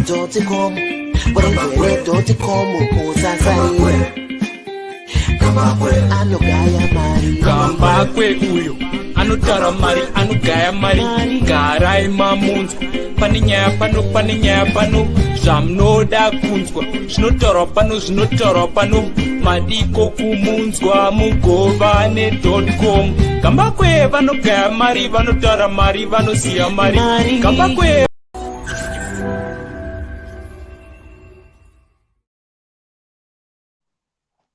Dotcom, Dotcom, Kambakwe uyo anotara mari anogaya mari garai mamunzwa paninyaya pano zvamunoda kunzwa zvinotaurwa pano madiko kumunzwa mugovane.com Kambakwe vanogaya mari vanotara mari vanoziya mari Kambakwe.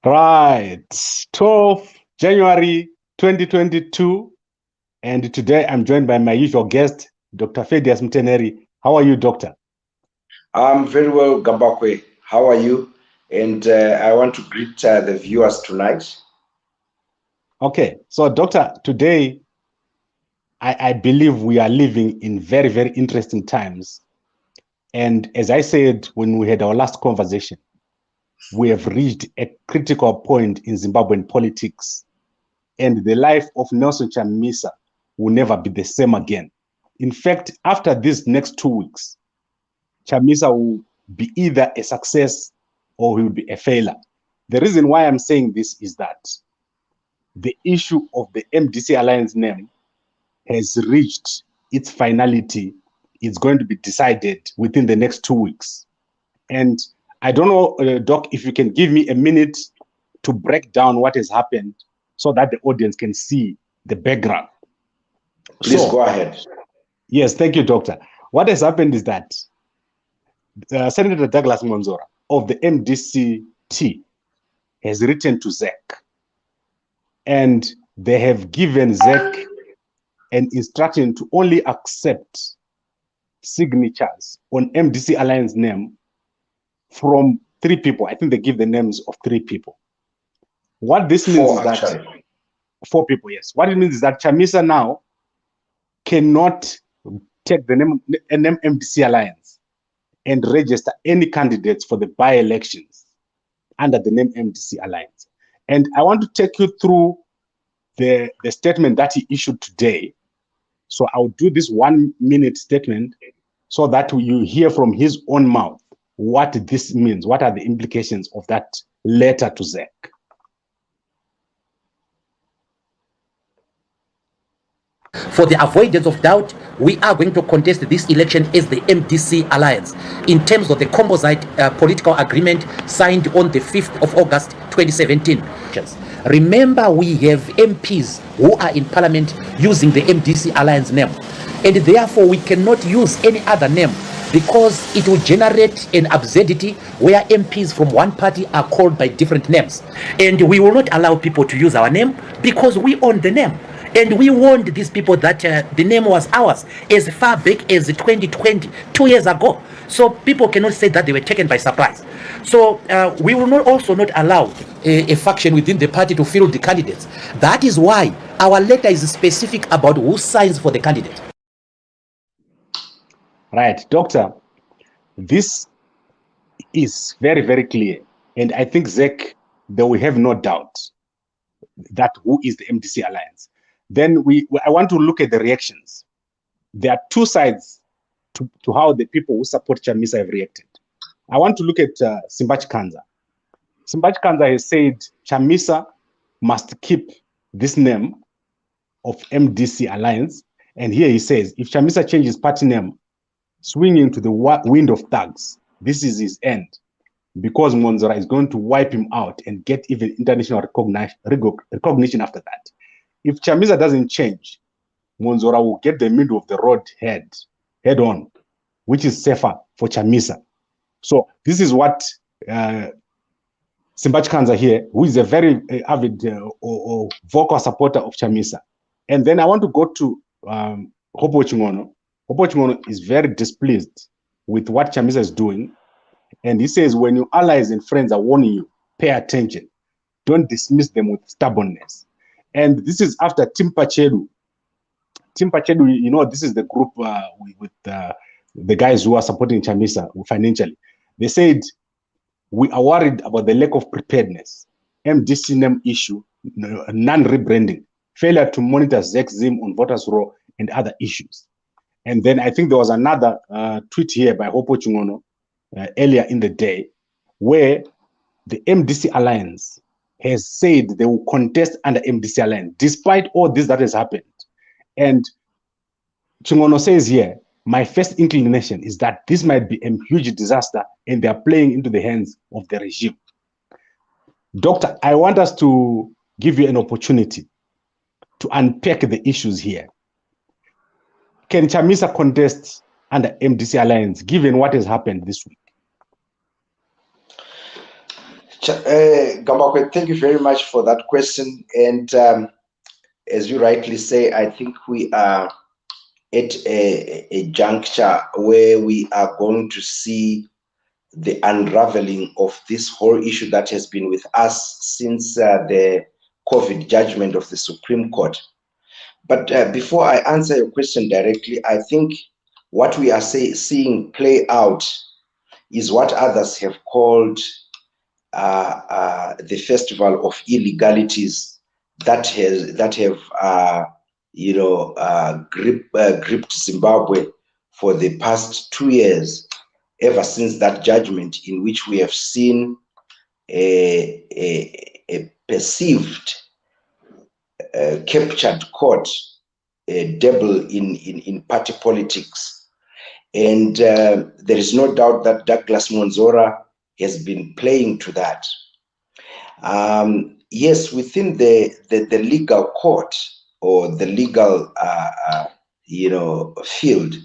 Right, 12 January 2022, and today I'm joined by my usual guest, Dr. Feddious Mutenheri. How are you, Doctor? I'm very well, Gambakwe. How are you? And I want to greet the viewers tonight. Okay, so Doctor, today I believe we are living in very, very interesting times. And as I said when we had our last conversation, we have reached a critical point in Zimbabwean politics, and the life of Nelson Chamisa will never be the same again. In fact, after these next 2 weeks, Chamisa will be either a success or he will be a failure. The reason why I'm saying this is that the issue of the MDC Alliance name has reached its finality. It's going to be decided within the next 2 weeks. And I don't know, Doc, if you can give me a minute to break down what has happened so that the audience can see the background. Please go ahead. Yes, thank you, Doctor. What has happened is that Senator Douglas Mwonzora of the MDC-T has written to ZEC, and they have given ZEC an instruction to only accept signatures on MDC Alliance name from 3 people. I think they give the names of 3 people. What this means is that 4 people, yes. What it means is that Chamisa now cannot take the name MDC Alliance and register any candidates for the by-elections under the name MDC Alliance. And I want to take you through the statement that he issued today. So I'll do this 1-minute statement so that you hear from his own mouth what this means. What are the implications of that letter to ZEC? For the avoidance of doubt, we are going to contest this election as the MDC Alliance in terms of the composite political agreement signed on the 5th of August 2017. Remember, we have MPs who are in parliament using the MDC Alliance name, and therefore we cannot use any other name because it will generate an absurdity where MPs from one party are called by different names. And we will not allow people to use our name because we own the name. And we warned these people that the name was ours as far back as 2020, 2 years ago. So people cannot say that they were taken by surprise. So we will also not allow a faction within the party to field the candidates. That is why our letter is specific about who signs for the candidate. Right, Doctor, this is very, very clear. And I think ZEC, they will have no doubt that who is the MDC Alliance. Then I want to look at the reactions. There are 2 sides to how the people who support Chamisa have reacted. I want to look at Simbachi Kanza. Simbachi Kanza has said Chamisa must keep this name of MDC Alliance. And here he says, if Chamisa changes party name, swinging to the wind of thugs, this is his end, because Mwonzora is going to wipe him out and get even international recognition after that. If Chamisa doesn't change, Mwonzora will get the middle of the road head on, which is safer for Chamisa. So this is what Simbachi Kanza here, who is a very avid or vocal supporter of Chamisa. And then I want to go to Hopo Chingono. Hopo Chingono is very displeased with what Chamisa is doing. And he says, when your allies and friends are warning you, pay attention. Don't dismiss them with stubbornness. And this is after Tim Pachedu. Tim Pachedu, you know, this is the group with the guys who are supporting Chamisa financially. They said, we are worried about the lack of preparedness, MDC name issue, non-rebranding, failure to monitor ZEC Zim on voters' roll, and other issues. And then I think there was another tweet here by Hopo Chingono, earlier in the day, where the MDC Alliance has said they will contest under MDC Alliance, despite all this that has happened. And Chingono says here, my first inclination is that this might be a huge disaster and they are playing into the hands of the regime. Doctor, I want us to give you an opportunity to unpack the issues here. Can Chamisa contest under MDC Alliance, given what has happened this week? Gambakwe, thank you very much for that question. And as you rightly say, I think we are at a juncture where we are going to see the unraveling of this whole issue that has been with us since the COVID judgment of the Supreme Court. But before I answer your question directly, I think what we are seeing play out is what others have called the festival of illegalities that have gripped Zimbabwe for the past 2 years, ever since that judgment, in which we have seen a perceived captured court dabble in party politics. And there is no doubt that Douglas Mwonzora has been playing to that. Yes, within the legal court or the legal field,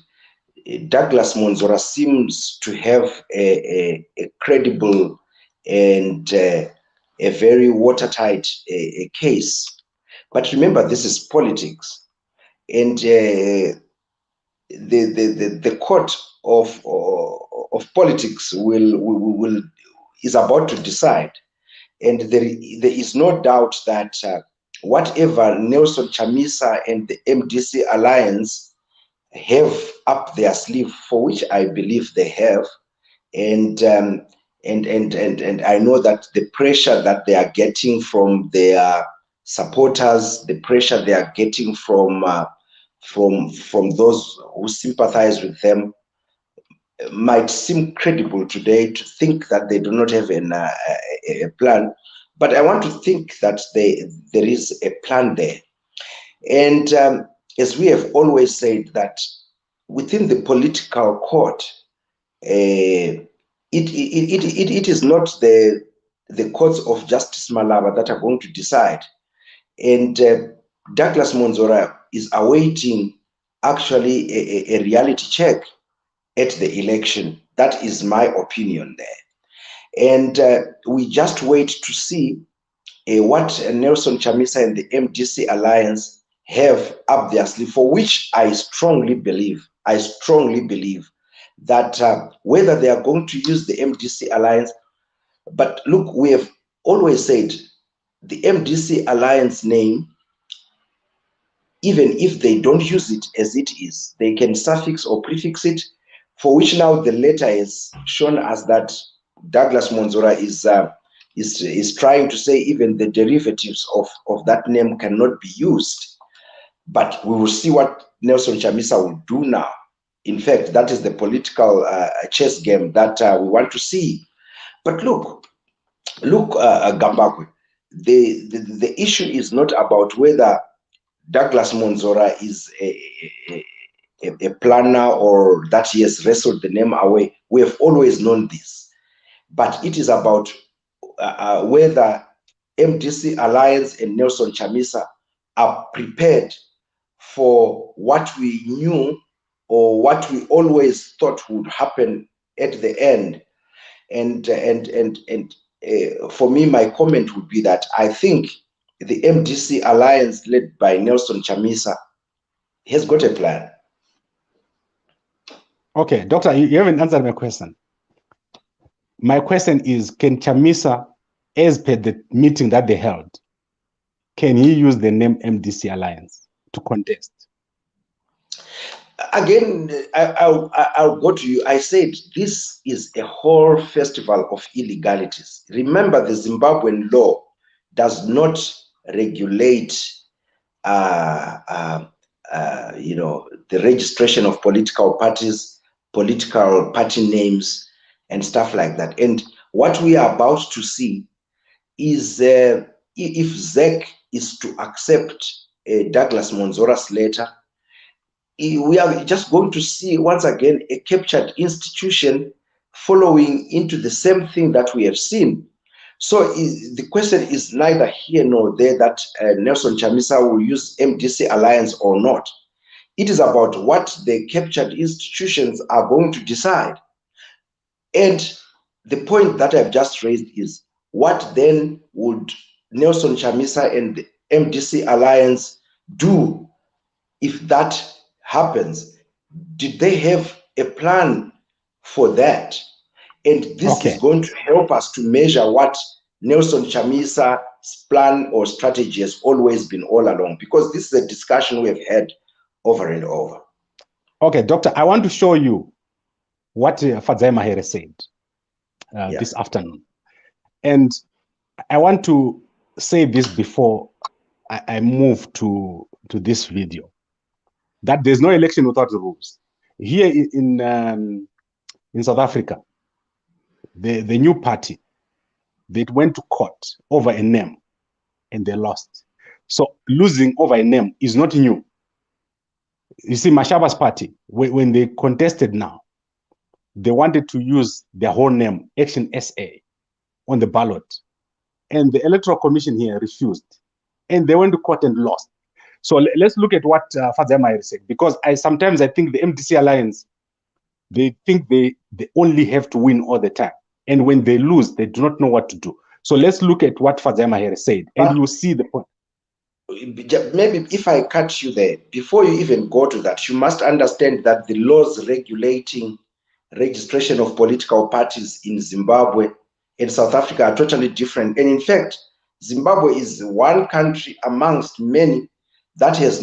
Douglas Mwonzora seems to have a credible and a very watertight case. But remember, this is politics, and the court of politics is about to decide. And there is no doubt that whatever Nelson Chamisa and the MDC Alliance have up their sleeve, for which I believe they have, and I know that the pressure that they are getting from their supporters, the pressure they are getting from those who sympathize with them, might seem credible today to think that they do not have a plan. But I want to think that there is a plan there. And as we have always said, that within the political court, it is not the courts of Justice Malaba that are going to decide. And Douglas Mwonzora is awaiting actually a reality check at the election. That is my opinion there. And we just wait to see what Nelson Chamisa and the MDC Alliance have up their sleeve, for which I strongly believe that whether they are going to use the MDC Alliance, but look, we have always said the MDC Alliance name, even if they don't use it as it is, they can suffix or prefix it, for which now the letter has shown us that Douglas Mwonzora is trying to say even the derivatives of that name cannot be used. But we will see what Nelson Chamisa will do now. In fact, that is the political chess game that we want to see. But look, Gambakwe, the issue is not about whether Douglas Mwonzora is a planner or that he has wrestled the name away. We have always known this. But it is about whether MDC Alliance and Nelson Chamisa are prepared for what we knew or what we always thought would happen at the end. And for me, my comment would be that I think the MDC Alliance led by Nelson Chamisa has got a plan. Okay, Doctor, you haven't answered my question. My question is, can Chamisa, as per the meeting that they held, can he use the name MDC Alliance to contest? Again, I'll go to you. I said this is a whole festival of illegalities. Remember, the Zimbabwean law does not regulate, the registration of political parties, political party names, and stuff like that. And what we are about to see is if ZEC is to accept Douglas Mwonzora's letter, we are just going to see once again a captured institution following into the same thing that we have seen. So the question is neither here nor there that Nelson Chamisa will use MDC Alliance or not. It is about what the captured institutions are going to decide. And the point that I've just raised is, what then would Nelson Chamisa and the MDC Alliance do if that happens? Did they have a plan for that? And this is going to help us to measure what Nelson Chamisa's plan or strategy has always been all along, because this is a discussion we have had over and over. Okay, Doctor, I want to show you what Feddious Mutenheri said this afternoon. And I want to say this before I move to this video, that there's no election without the rules. Here in South Africa, the new party, they went to court over a name and they lost. So losing over a name is not new. You see, Mashaba's party, when they contested now, they wanted to use their whole name, Action SA, on the ballot. And the Electoral Commission here refused. And they went to court and lost. So let's look at what Feddious Mutenheri said, because sometimes I think the MDC Alliance, they think they only have to win all the time. And when they lose, they do not know what to do. So let's look at what Feddious Mutenheri said, and you see the point. Maybe if I cut you there, before you even go to that, you must understand that the laws regulating registration of political parties in Zimbabwe and South Africa are totally different. And in fact, Zimbabwe is one country amongst many that does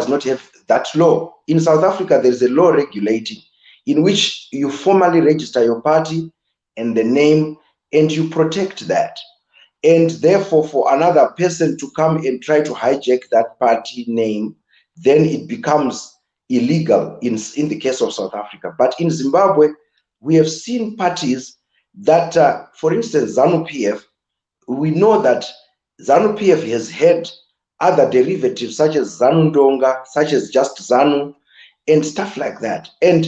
not have that law. In South Africa, there is a law regulating in which you formally register your party and the name, and you protect that. And therefore, for another person to come and try to hijack that party name, then it becomes illegal in the case of South Africa. But in Zimbabwe, we have seen parties that, for instance, ZANU-PF, we know that ZANU-PF has had other derivatives such as ZANU-Ndonga, such as just ZANU, and stuff like that. And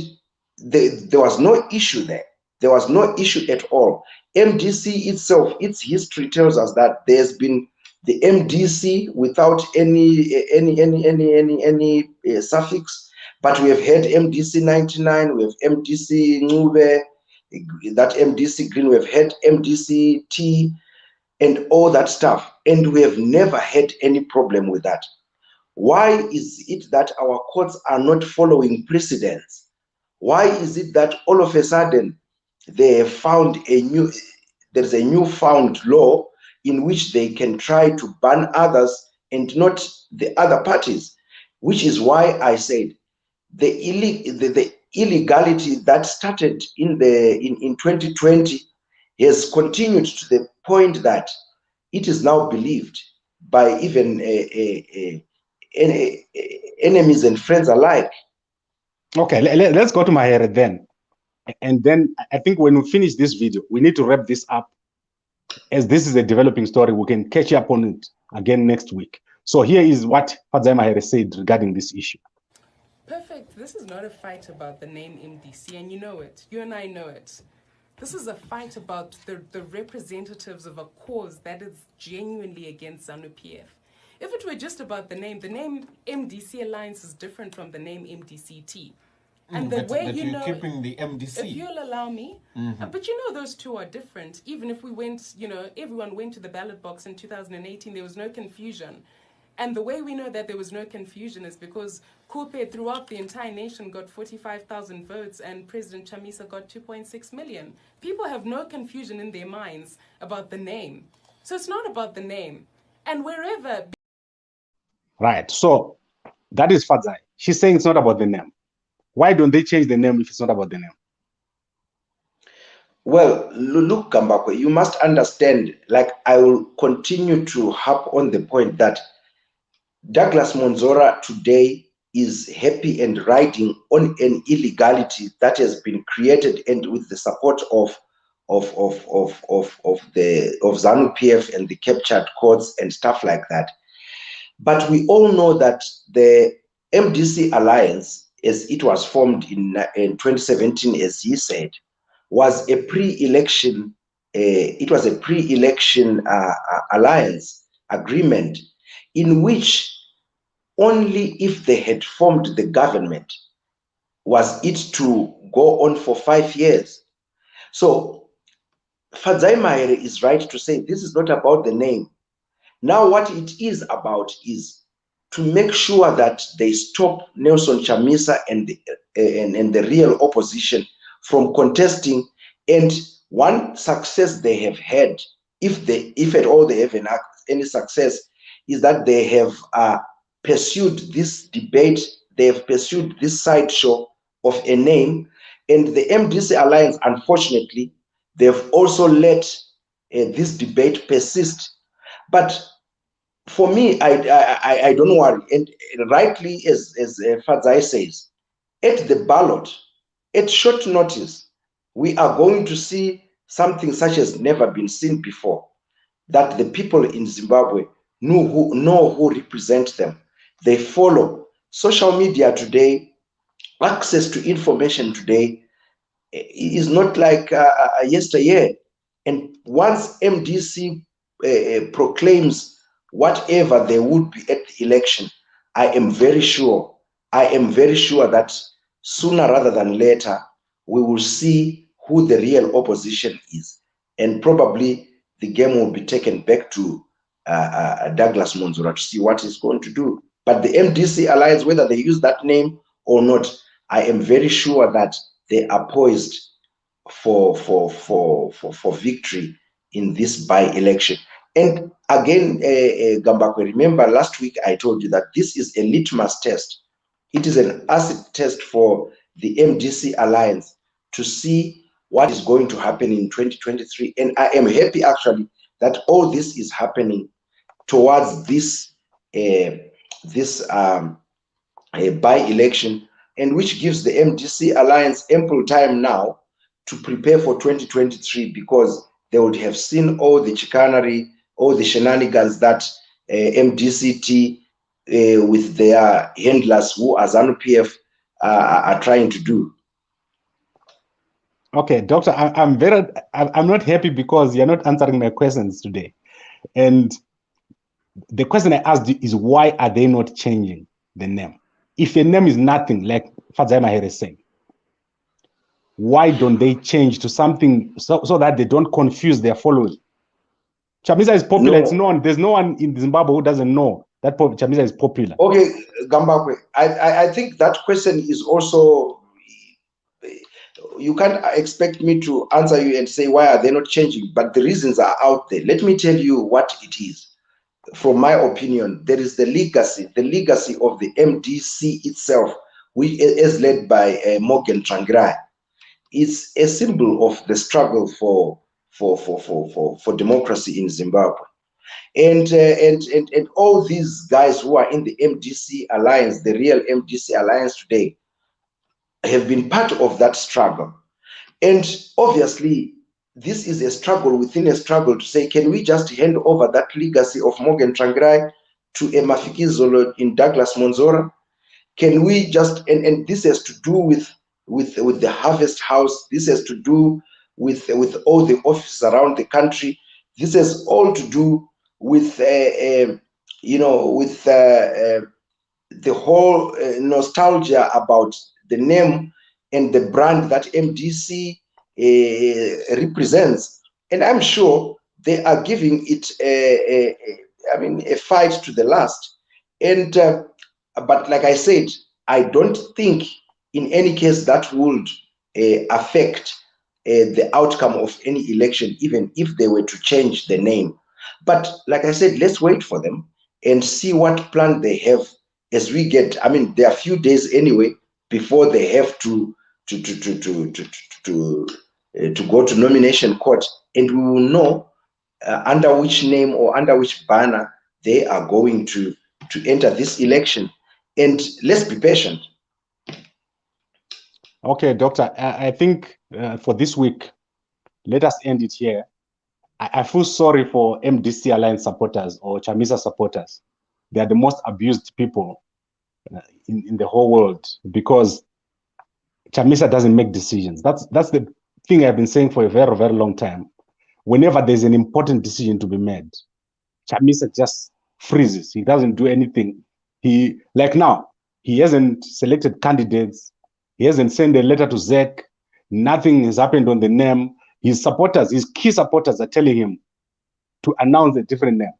there was no issue there. There was no issue at all. MDC itself, its history tells us that there's been the MDC without any suffix, but we have had MDC 99, we have MDC Ncube, that MDC Green, we have had MDC T, and all that stuff, and we have never had any problem with that. Why is it that our courts are not following precedents? Why is it that all of a sudden they have found there's a newfound law in which they can try to ban others and not the other parties? Which is why I said the illegality that started in 2020 has continued to the point that it is now believed by even enemies and friends alike. Okay, let's go to Mutenheri then. And then I think when we finish this video, we need to wrap this up. As this is a developing story, we can catch up on it again next week. So here is what Feddious Mutenheri said regarding this issue. Perfect. This is not a fight about the name MDC, and you know it. You and I know it. This is a fight about the representatives of a cause that is genuinely against ZANU-PF. If it were just about the name MDC Alliance is different from the name MDCT. And the way you know, keeping the MDC. If you'll allow me, but you know those two are different. Even if we went, everyone went to the ballot box in 2018, there was no confusion. And the way we know that there was no confusion is because Kupe throughout the entire nation got 45,000 votes and President Chamisa got 2.6 million. People have no confusion in their minds about the name. So it's not about the name. And wherever... Right, so that is Feddious. She's saying it's not about the name. Why don't they change the name if it's not about the name? Well, look, Kambakwe, you must understand, like I will continue to harp on the point that Douglas Mwonzora today is happy and riding on an illegality that has been created, and with the support of ZANU-PF and the captured courts and stuff like that. But we all know that the MDC Alliance, as it was formed in 2017, as he said, was a pre-election. It was a pre-election alliance agreement, in which only if they had formed the government was it to go on for 5 years. So Feddious is right to say this is not about the name. Now what it is about is to make sure that they stop Nelson Chamisa and the real opposition from contesting. And one success they have had, if at all they have any success, is that they have pursued this debate, they have pursued this sideshow of a name. And the MDC Alliance, unfortunately, they've also let this debate persist. But for me, I don't worry. And rightly, as Feddious says, at the ballot, at short notice, we are going to see something such as never been seen before, that the people in Zimbabwe know who represent them. They follow social media today. Access to information today is not like yesteryear. And once MDC proclaims whatever they would be at the election, I am very sure that sooner rather than later, we will see who the real opposition is. And probably the game will be taken back to Douglas Mwonzora to see what he's going to do. But the MDC Alliance, whether they use that name or not, I am very sure that they are poised for victory in this by-election. And again, Gambakwe, remember last week I told you that this is a litmus test. It is an acid test for the MDC Alliance to see what is going to happen in 2023. And I am happy actually that all this is happening towards this by-election, and which gives the MDC Alliance ample time now to prepare for 2023, because they would have seen all the chicanery, all the shenanigans that MDCT with their handlers who are ZANU-PF are trying to do. Okay, Doctor, I'm not happy because you're not answering my questions today. And the question I asked you is, why are they not changing the name? If a name is nothing, like Feddious is saying, why don't they change to something so that they don't confuse their followers? Chamisa is popular, it's known. There's no one in Zimbabwe who doesn't know that Chamisa is popular. Okay, Gambakwe, I think that question is also, you can't expect me to answer you and say, why are they not changing? But the reasons are out there. Let me tell you what it is. From my opinion, there is the legacy of the MDC itself, which is led by Morgan Tsvangirai. It's a symbol of the struggle for democracy in Zimbabwe. And all these guys who are in the MDC Alliance, the real MDC Alliance today, have been part of that struggle. And obviously, this is a struggle within a struggle to say, can we just hand over that legacy of Morgan Tsvangirai to a Mafikizolo in Douglas Mwonzora? Can we just, and this has to do with the Harvest House, this has to do with all the offices around the country, this has all to do with, the whole nostalgia about the name and the brand that MDC represents. And I'm sure they are giving it a fight to the last. And but like I said, I don't think in any case that would affect the outcome of any election, even if they were to change the name. But like I said, let's wait for them and see what plan they have as we get. I mean, there are a few days anyway before they have to go to nomination court, and we will know under which name or under which banner they are going to enter this election. and let's be patient. Okay, Doctor, I think for this week, let us end it here. I feel sorry for MDC Alliance supporters or Chamisa supporters. They are the most abused people in the whole world because Chamisa doesn't make decisions. That's the thing I've been saying for a very, very long time. Whenever there's an important decision to be made, Chamisa just freezes. He doesn't do anything. Like now, he hasn't selected candidates. He hasn't sent a letter to ZEC. Nothing has happened on the name. His supporters, his key supporters are telling him to announce a different name.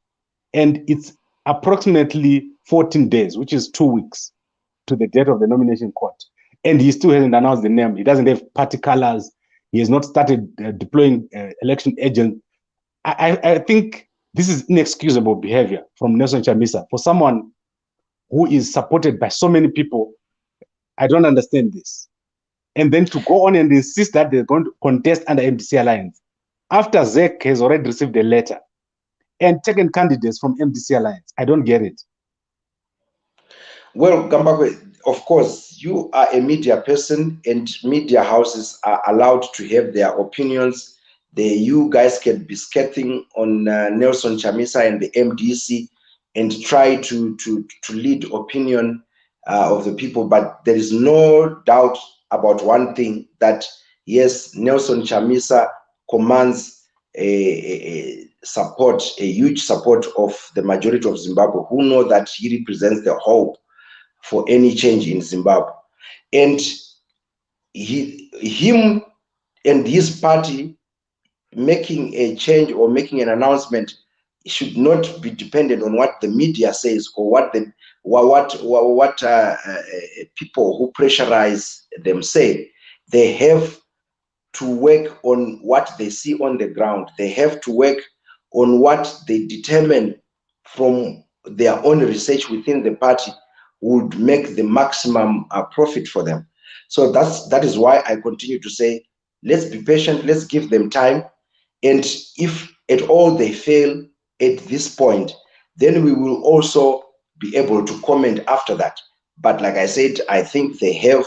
And it's approximately 14 days, which is 2 weeks to the date of the nomination court. And he still hasn't announced the name. He doesn't have party colors. He has not started deploying election agents. I think this is inexcusable behavior from Nelson Chamisa. For someone who is supported by so many people, I don't understand this. And then to go on and insist that they're going to contest under MDC Alliance, after ZEC has already received a letter and taken candidates from MDC Alliance. I don't get it. Well, Gambakwe, of course, you are a media person and media houses are allowed to have their opinions. You guys can be scathing on Nelson Chamisa and the MDC and try to lead opinion of the people. But there is no doubt about one thing, that yes, Nelson Chamisa commands a huge support of the majority of Zimbabwe, who know that he represents the hope for any change in Zimbabwe. And him and his party making a change or making an announcement should not be dependent on what the media says or what people who pressurize them say. They have to work on what they see on the ground. They have to work on what they determine from their own research within the party would make the maximum profit for them. So that is why I continue to say, let's be patient, let's give them time. And if at all they fail at this point, then we will also be able to comment after that. But like I said, I think they have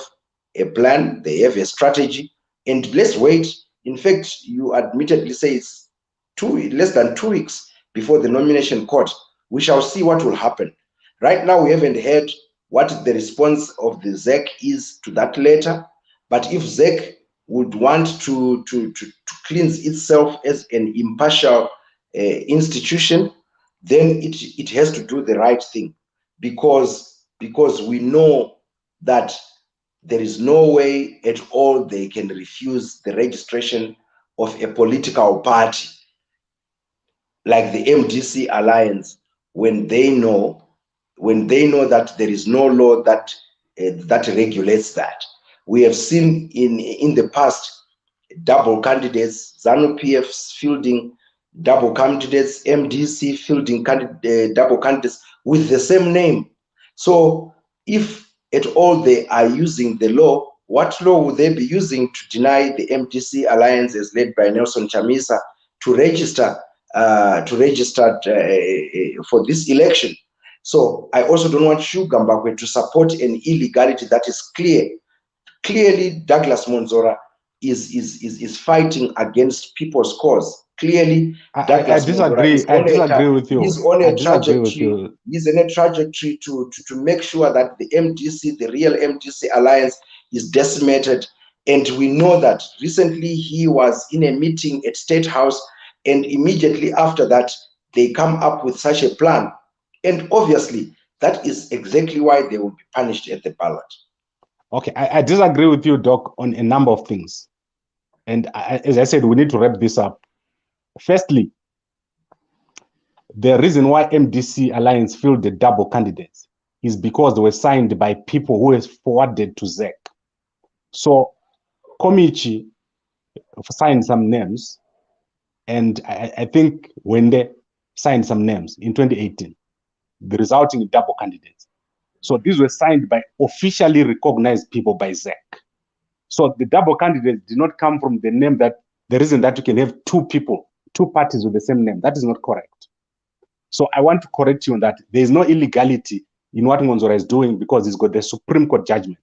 a plan, they have a strategy, and let's wait. In fact, you admittedly say it's less than 2 weeks before the nomination court. We shall see what will happen. Right now, we haven't heard what the response of the ZEC is to that letter. But if ZEC would want to cleanse itself as an impartial institution, then it has to do the right thing, because we know that there is no way at all they can refuse the registration of a political party like the MDC Alliance when they know that there is no law that regulates that. We have seen in the past double candidates, ZANU-PF fielding double candidates, MDC fielding double candidates with the same name. So if at all they are using the law, what law would they be using to deny the MDC Alliance as led by Nelson Chamisa to register for this election? So I also don't want you, Gambakwe, to support an illegality that is clear. Clearly, Douglas Mwonzora is fighting against people's cause. Clearly, I disagree with you. He's on a trajectory. He's in a trajectory to make sure that the MDC, the real MDC Alliance, is decimated. And we know that recently he was in a meeting at State House, and immediately after that, they come up with such a plan. And obviously, that is exactly why they will be punished at the ballot. Okay, I disagree with you, Doc, on a number of things. And as I said, we need to wrap this up. Firstly, the reason why MDC Alliance filled the double candidates is because they were signed by people who is forwarded to ZEC. So Komichi signed some names, and I think Wende signed some names in 2018, the resulting in double candidates. So these were signed by officially recognized people by ZEC. So the double candidates did not come from the name that the reason that you can have two parties with the same name. That is not correct. So I want to correct you on that. There is no illegality in what Mwonzora is doing because he's got the Supreme Court judgment.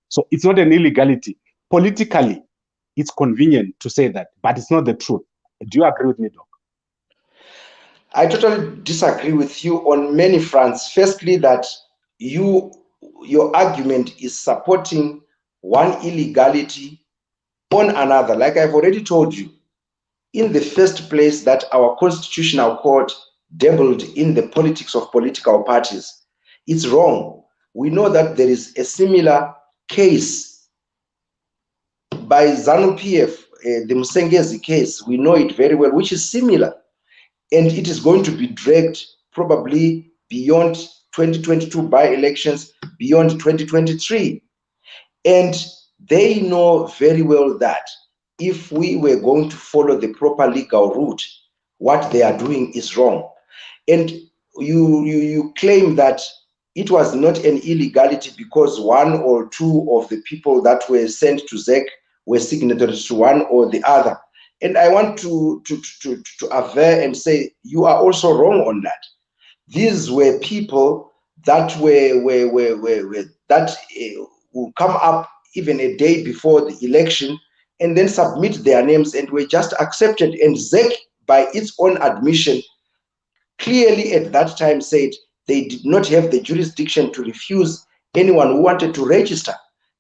So it's not an illegality. Politically, it's convenient to say that, but it's not the truth. Do you agree with me, Doc? I totally disagree with you on many fronts. Firstly, that your argument is supporting one illegality on another. Like I've already told you, in the first place, that our constitutional court dabbled in the politics of political parties. It's wrong. We know that there is a similar case by ZANU-PF, the Msengezi case. We know it very well, which is similar. And it is going to be dragged probably beyond 2022 by-elections, beyond 2023. And they know very well that if we were going to follow the proper legal route, what they are doing is wrong. And you claim that it was not an illegality because one or two of the people that were sent to ZEC were signatories to one or the other. And I want to aver and say you are also wrong on that. These were people that will come up even a day before the election and then submit their names and were just accepted. And ZEC, by its own admission, clearly at that time said they did not have the jurisdiction to refuse anyone who wanted to register.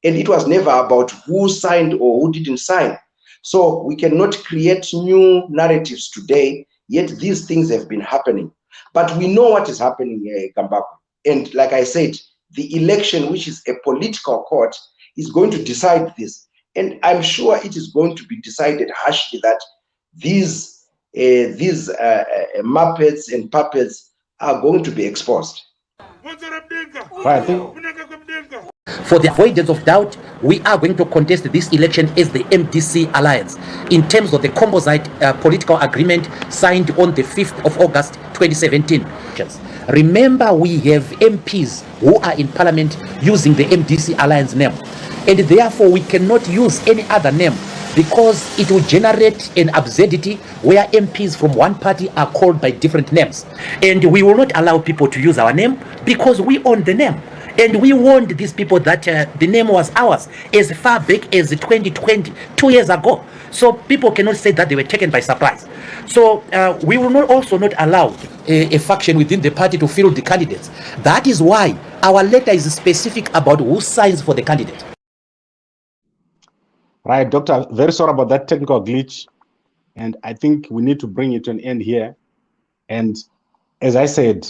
And it was never about who signed or who didn't sign. So we cannot create new narratives today, yet these things have been happening. But we know what is happening here, Gambako. And like I said, the election, which is a political court, is going to decide this. And I'm sure it is going to be decided harshly that these Muppets and puppets are going to be exposed. For the avoidance of doubt, we are going to contest this election as the MDC Alliance in terms of the composite political agreement signed on the 5th of August 2017. Remember, we have MPs who are in parliament using the MDC Alliance name, and therefore we cannot use any other name because it will generate an absurdity where MPs from one party are called by different names. And we will not allow people to use our name because we own the name. And we warned these people that the name was ours as far back as 2020, 2 years ago. So people cannot say that they were taken by surprise. So we will also not allow a faction within the party to field the candidates. That is why our letter is specific about who signs for the candidate. Right, Doctor, very sorry about that technical glitch. And I think we need to bring it to an end here. And as I said,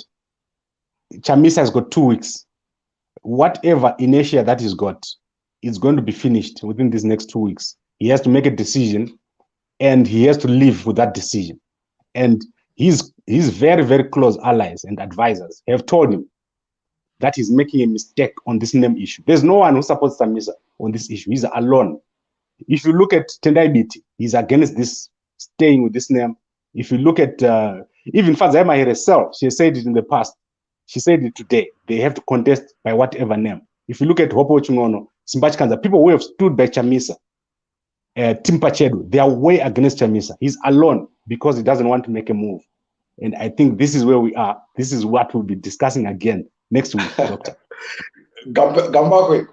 Chamisa has got 2 weeks. Whatever inertia that he's got is going to be finished within these next 2 weeks. He has to make a decision and he has to live with that decision. And his very, very close allies and advisors have told him that he's making a mistake on this name issue. There's no one who supports Chamisa on this issue. He's alone. If you look at Tendai Biti, he's against this, staying with this name. If you look at even Fadzaima herself, she said it in the past. She said it today. They have to contest by whatever name. If you look at Hopo Chungono, Simbachikanza, people who have stood by Chamisa, Timpachedu, they are way against Chamisa. He's alone because he doesn't want to make a move. And I think this is where we are. This is what we'll be discussing again next week, Doctor. Gambakwe,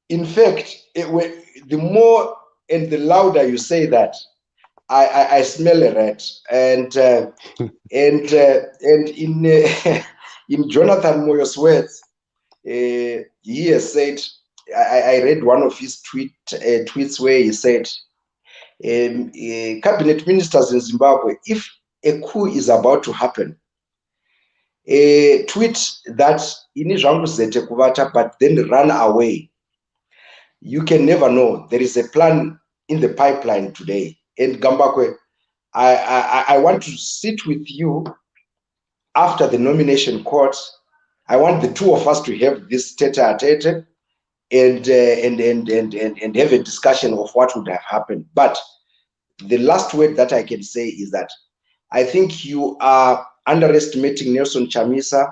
in fact, the more and the louder you say that, I smell a rat. And in in Jonathan Moyo's words, he has said, I read one of his tweets where he said, cabinet ministers in Zimbabwe, if a coup is about to happen, tweet that but then run away. You can never know. There is a plan in the pipeline today. And Gambakwe, I want to sit with you after the nomination court. I want the two of us to have this tete-a-tete and have a discussion of what would have happened. But the last word that I can say is that I think you are underestimating Nelson Chamisa,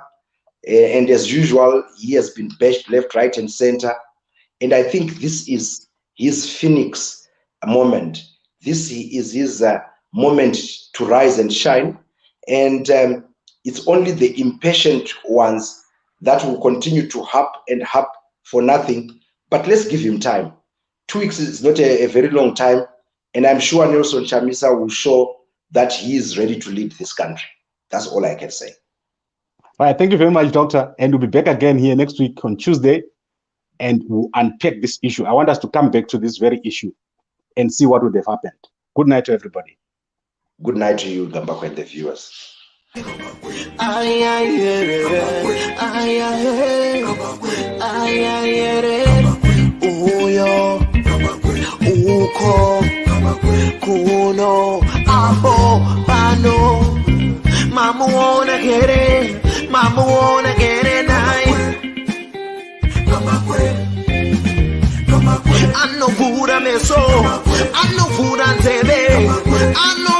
and as usual, he has been bashed left, right, and center. And I think this is his phoenix moment. This is his moment to rise and shine. And it's only the impatient ones that will continue to hap and hap for nothing. But let's give him time. 2 weeks is not a very long time. And I'm sure Nelson Chamisa will show that he is ready to lead this country. That's all I can say. All right, thank you very much, Doctor. And we'll be back again here next week on Tuesday, and we'll unpack this issue. I want us to come back to this very issue and see what would have happened. Good night to everybody. Good night to you, Gambako, and the viewers. Uko kuno aho bano mama wanna get it nice. I know Buddha meso, I know Buddha tebe, I know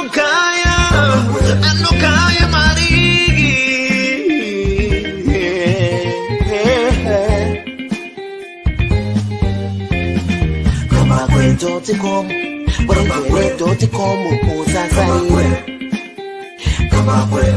kaya marigi. Kama kwetu tikom, wengine kwetu tikom, usasai. Kama kwetu